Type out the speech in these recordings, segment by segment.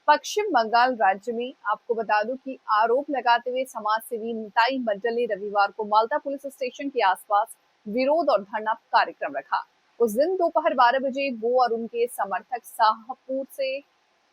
पश्चिम बंगाल राज्य में आपको बता दूं कि आरोप लगाते हुए समाज सेवी निताई मंडल ने रविवार को मालदा पुलिस स्टेशन के आसपास विरोध और धरना कार्यक्रम रखा। उस दिन दोपहर 12 बजे वो और उनके समर्थक शाहपुर से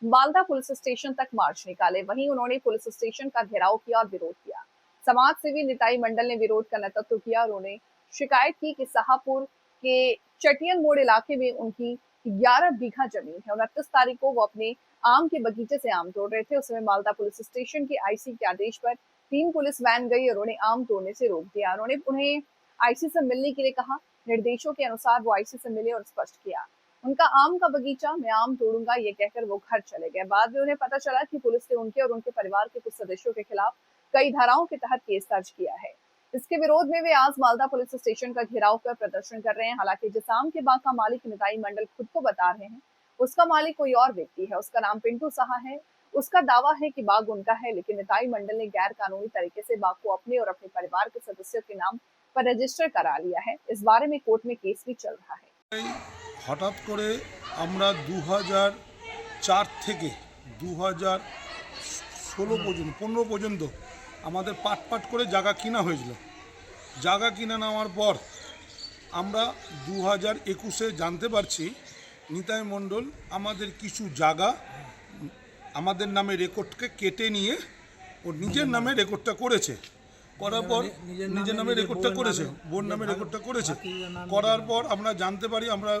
मालदा पुलिस स्टेशन तक मार्च निकाले। वहीं उन्होंने पुलिस स्टेशन का घेराव किया और विरोध किया। समाज सेवी निताई मंडल ने विरोध का नेतृत्व किया और उन्होंने शिकायत की कि शाहपुर के चटियन मोड़ इलाके में उनकी 11 बीघा जमीन है। 29 तारीख को वो अपने आम के बगीचे से आम तोड़ रहे थे। उस समय मालदा पुलिस स्टेशन के आईसी के आदेश पर 3 पुलिस वैन गई और उन्हें आम तोड़ने से रोक दिया। उन्होंने उन्हें आईसी से मिलने के लिए कहा। निर्देशों के अनुसार वो आईसी से मिले और स्पष्ट किया उनका आम का बगीचा मैं आम तोड़ूंगा, ये कहकर वो घर चले गए। बाद में उन्हें पता चला कि पुलिस ने उनके और उनके परिवार के कुछ सदस्यों के खिलाफ कई धाराओं के तहत केस दर्ज किया है। इसके विरोध में वे आज मालदा पुलिस स्टेशन का घेराव कर प्रदर्शन कर रहे हैं। हालांकि जिस आम के बाग का मालिक निताई मंडल खुद को बता रहे हैं, उसका मालिक कोई और व्यक्ति है। उसका नाम पिंटू साहा है। उसका दावा है कि बाग उनका है, लेकिन निताई मंडल ने गैर कानूनी तरीके से बाग को अपने और अपने परिवार के सदस्यों के नाम पर रजिस्टर करा लिया है। इस बारे में कोर्ट में केस भी चल रहा है। হঠাৎ করে আমরা 2004 থেকে 2016 পর্যন্ত 15 পর্যন্ত আমাদের পাট করে জায়গা কিনা হয়েছিল। জায়গা কিনে নেওয়ার পর আমরা 2021-এ জানতে পারছি নিতাই মণ্ডল আমাদের কিছু জায়গা আমাদের নামে রেকর্ডকে কেটে নিয়ে ওর নিজের নামে রেকর্ডটা করেছে। করার পর নিজের নামে রেকর্ডটা করেছে, বোন নামে রেকর্ডটা করেছে। করার পর আমরা জানতে পারি, আমরা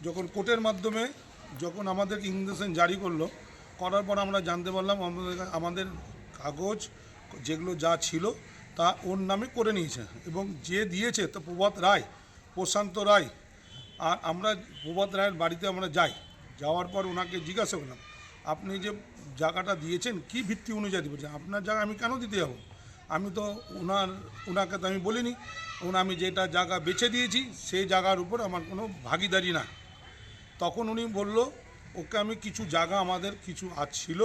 যখন কোর্টের মাধ্যমে যখন আমাদেরকে ইনভিটেশন জারি করলো, করার পর আমরা জানতে পারলাম আমাদের কাগজ যেগুলো যা ছিল তা ওর নামে করে নিয়েছে এবং যে দিয়েছে তা প্রভাত রায়, প্রশান্ত রায়। আর আমরা প্রভাত রায়ের বাড়িতে আমরা যাই, যাওয়ার পর ওনাকে জিজ্ঞাসা করলাম আপনি যে জায়গাটা দিয়েছেন কী ভিত্তি অনুযায়ী বলছেন, আপনার জায়গা আমি কেন দিতে যাবো? আমি তো ওনাকে তো আমি বলিনি, আমি যেটা জায়গা বেছে দিয়েছি সেই জায়গার উপর আমার কোনো ভাগিদারি না। তখন উনি বলল ওকে আমি কিছু জায়গা আমাদের কিছু ছিল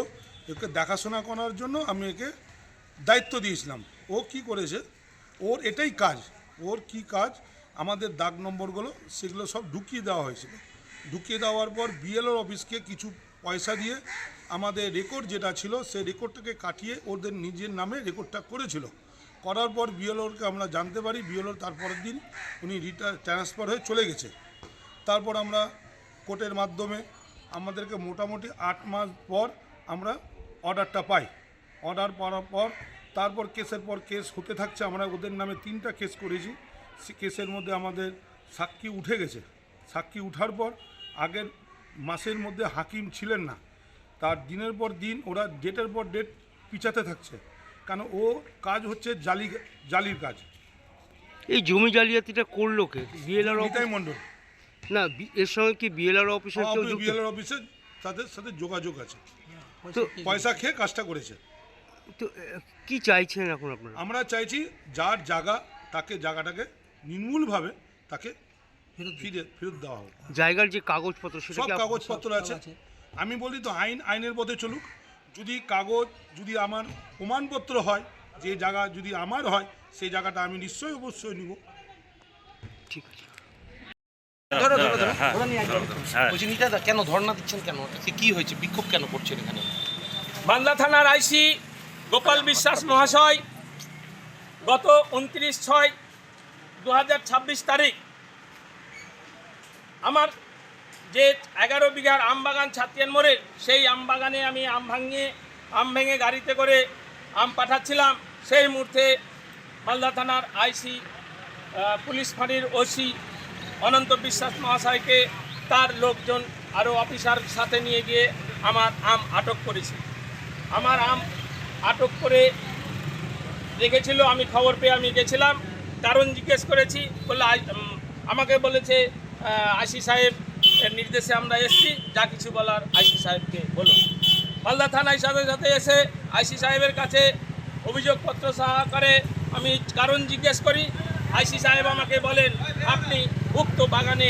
ওকে দেখাশোনা করার জন্য আমি একে দায়িত্ব দিয়েছিলাম। ও কি করেছে, ওর এটাই কাজ। ওর কি কাজ, আমাদের দাগ নম্বরগুলো সেগুলো সব ঢুকিয়ে দেওয়া হয়েছিল। ঢুকিয়ে দেওয়ার পর বিএলওর অফিসকে কিছু পয়সা দিয়ে আমাদের রেকর্ড যেটা ছিল সেই রেকর্ডটাকে কাটিয়ে ওদের নিজের নামে রেকর্ডটা করেছিল। করার পর বিএলওরকে আমরা জানতে পারি, বিএলওর তারপরের দিন উনি ট্রান্সফার হয়ে চলে গেছে। তারপর আমরা কোর্টের মাধ্যমে আমাদেরকে মোটামুটি 8 মাস পর আমরা অর্ডারটা পাই। অর্ডার পাওয়ার পর তারপর কেসের পর কেস হতে থাকছে। আমরা ওদের নামে 3টা কেস করেছি। সে কেসের মধ্যে আমাদের সাক্ষী উঠে গেছে। সাক্ষী উঠার পর আগের মাসের মধ্যে হাকিম ছিলেন না, তার দিনের পর দিন ওরা ডেটের পর ডেট পিছাতে থাকছে, কারণ ও কাজ হচ্ছে জালির কাজ। এই জমি জালিয়াতিটা করলো কে? বিএলআর নিতাই মণ্ডল না, এর সঙ্গে কি বিএলআর অফিসের কেউ যুক্ত? বিএলআর অফিসে তাদের সাথে যোগাযোগ আছে, তো পয়সা খেয়ে কাজটা করেছে। তো কি চাইছেন এখন আপনারা? আমরা চাইছি যার জায়গা তাকে জায়গাটাকে নির্মূলভাবে তাকে ফেরত দেওয়া হোক। জায়গার যে কাগজপত্র সব কাগজপত্র আছে। আমি বলি তো আইনের পথে চলুক। যদি কাগজ যদি আমার প্রমাণপত্র হয়, যে জায়গা যদি আমার হয় সেই জায়গাটা আমি নিশ্চয়ই অবশ্যই নিব। ঠিক আছে। কেন ধর্ণা দিচ্ছেন, কেন কি হয়েছে, বিক্ষোভ কেন করছেন এখানে? মালদা থানার আইসি গোপাল বিশ্বাস মহাশয় গত 29/6/2026 তারিখ আমার যে 11 বিঘার আম বাগান ছাতিয়ান মোড়ের সেই আম বাগানে আমি আম ভেঙে গাড়িতে করে আম পাঠাচ্ছিলাম। সেই মুহূর্তে মালদা থানার আইসি পুলিশ ফাঁড়ির ওসি অনন্ত বিশ্বাস মহাশয়কে তার লোকজন আরও অফিসার সাথে নিয়ে গিয়ে আমার আম আটক করেছে। আমার আম আটক করে রেখেছিল। আমি খবর পেয়ে আমি গেছিলাম, কারণ জিজ্ঞেস করেছি, বলে আমাকে বলেছে আইসি সাহেব এর নির্দেশে আমরা এসেছি, যা কিছু বলার আইসি সাহেবকে বলুন। মালদা থানায় সাথে সাথে এসে আইসি সাহেবের কাছে অভিযোগপত্র সহকারে আমি কারণ জিজ্ঞেস করি। আইসি সাহেব আমাকে বলেন আপনি উক্ত বাগানে,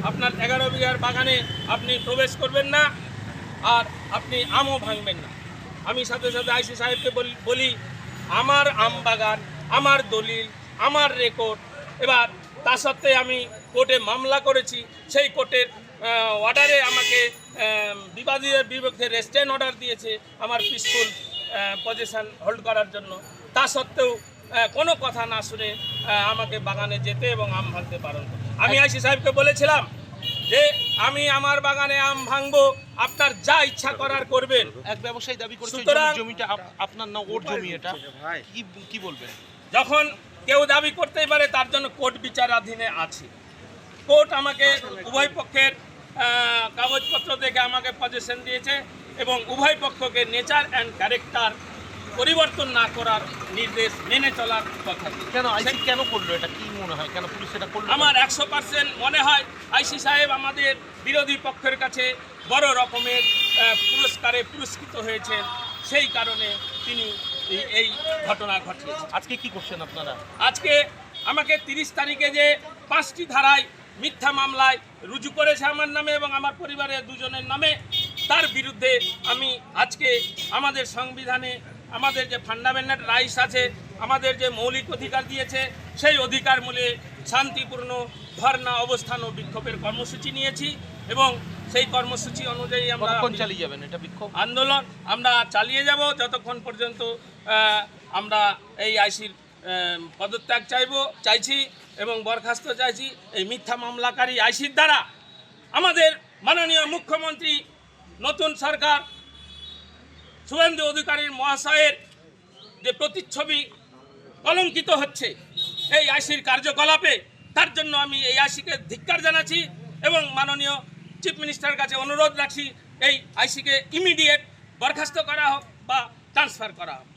আপনার 11 বিঘার বাগানে আপনি প্রবেশ করবেন না আর আপনি আমও ভাঙবেন না। আমি সাথে সাথে আইসি সাহেবকে বলি আমার আম বাগান, আমার দলিল, আমার রেকর্ড। এবার তা সত্ত্বে আমি কোর্টে মামলা করেছি, সেই কোর্টের অর্ডারে আমাকে বিবাদীদের বিরুদ্ধে রেস্টেন অর্ডার দিয়েছে আমার পিসফুল পজিশন হোল্ড করার জন্য। তা সত্ত্বেও কোনো কথা না শুনে আমাকে বাগানে যেতে এবং আম ভাঙতে বারণ করে। আমি আইসি সাহেবকে বলেছিলাম যে আমি আমার বাগানে আম ভাঙবো, আপনার যা ইচ্ছা করার করবেন। এক ব্যবসায়ী দাবি করছে এই সুতরাং- জমিটা আপনার না ওর জমি, এটা কি বলবেন? যখন কেউ দাবি করতেই পারে, তার জন্য কোর্ট বিচারাধীনে আছে। কোর্ট আমাকে উভয় পক্ষের কাগজপত্র দেখে আমাকে পজেশন দিয়েছে এবং উভয় পক্ষকে নেচার অ্যান্ড ক্যারেক্টার পরিবর্তন না করার নির্দেশ মেনে চলার কথা। কেন আইসি কেন করলো এটা, কি মনে হয় কেন পুলিশ এটা করলো? আমার 100% মনে হয় আইসি সাহেব আমাদের বিরোধী পক্ষের কাছে বড় রকমের পুরস্কারে পুরস্কৃত হয়েছেন, সেই কারণে তিনি এই ঘটনা ঘটিয়েছেন। আজকে কি করছেন আপনারা? আজকে আমাকে 30 তারিখে যে 5টি ধারায় মিথ্যা মামলায় রুজু করেছে আমার নামে এবং আমার পরিবারের 2 জনের নামে, তার বিরুদ্ধে আমি আজকে আমাদের সংবিধানে আমাদের যে ফান্ডামেন্টাল রাইটস আছে, আমাদের যে মৌলিক অধিকার দিয়েছে, সেই অধিকার মূলে শান্তিপূর্ণ ধর্ণা, অবস্থান ও বিক্ষোভের কর্মসূচি নিয়েছি এবং সেই কর্মসূচি অনুযায়ী আমরা কতক্ষণ চালিয়ে যাবেন এটা বিক্ষোভ? আন্দোলন আমরা চালিয়ে যাব যতক্ষণ পর্যন্ত আমরা এই আইসির পদত্যাগ চাইছি এবং বরখাস্ত চাইছি। এই মিথ্যা মামলাকারী আইসির দ্বারা আমাদের মাননীয় মুখ্যমন্ত্রী, নতুন সরকার, শুভেন্দু অধিকারীর মহাশয়ের যে প্রতিচ্ছবি কলঙ্কিত হচ্ছে এই আইসির কার্যকলাপে, তার জন্য আমি এই আইসিকে ধিক্কার জানাচ্ছি এবং মাননীয় চিফ মিনিস্টারের কাছে অনুরোধ রাখছি এই আইসিকে ইমিডিয়েট বরখাস্ত করা হোক বা ট্রান্সফার করা হোক।